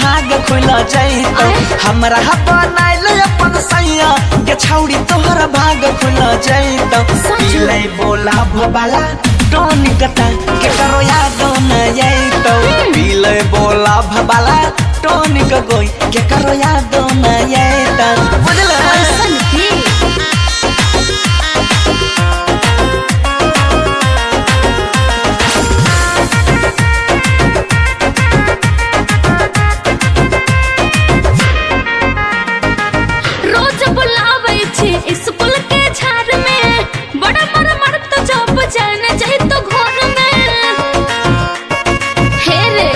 भाग खुल जाइतो हमरा बनाइल अपन सैया के छौड़ी तोहर भाग खुल जाइतो पीले बोला भबाला टोनिकता के करो याद न आइतो पीले बोला भबाला टोनिक गोई के करो याद न आइतो बुझला ऐसन की रोज बुलावे छी स्कूल के झाड़ में बड़ा मर मर तो जब जाने जाए तो घर में हे रे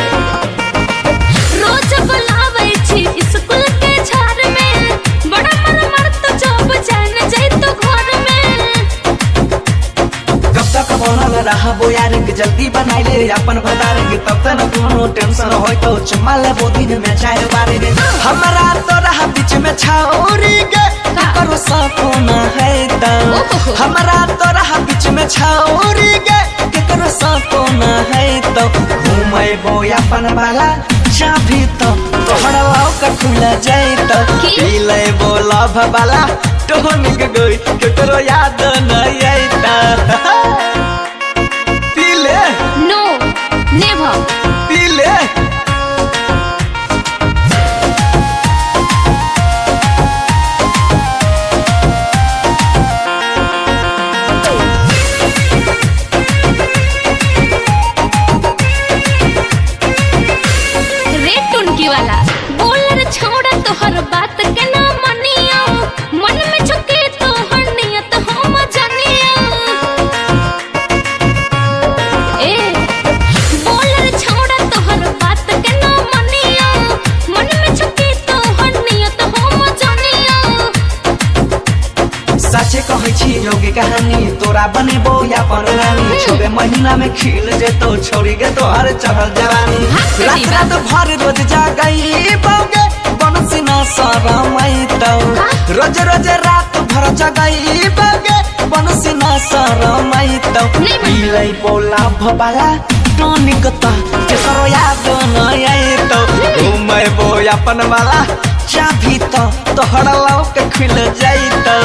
रोज बुलावे छी स्कूल के झाड़ में बड़ा मर मर तो जब जाने जाए तो घर में कब तक बनल रहबो यार के जल्दी बनाई ले अपन बता रे तब तक कोनो टेंशन होय तो चुमा ले वो दिन में चार बारे रे हमरा तो रहा बीच में छौरी गे करो सपना है त हमरा तो रहा बीच में छौरी गे करो सपना है तो घूमै बो अपन वाला चाभी तो तोहरा लौका खुल जाए तो पीले बोला भबाला टोनिक गोई करो याद न आइता पीले नो नेवर पीले रे टुनकी वाला बोल रे छोड़ा तोहर बात के ना मनिया मन में झुके तोहर नियत हम जानिया ए बोल रे छोड़ा तोहर बात के ना मनिया मन में झुके तोहर नियत हम जानिया सचे कहै छी योगी कहानी तोरा बनेबो या रानी छोबे महीना में खिल जेतो छोड़ी गे तोहर चढ़ल जवानी रात रात भर रोज जागई बौगे बनसी ना शरमई तो रोज रोज रात भर जगई बौगे बनसी ना शरमई तो पीले बोला भबाला टोनिक ता के करो याद न आइतो घूमै बो अपन वाला चाभी तो तोहरा लौक खुल जाइतो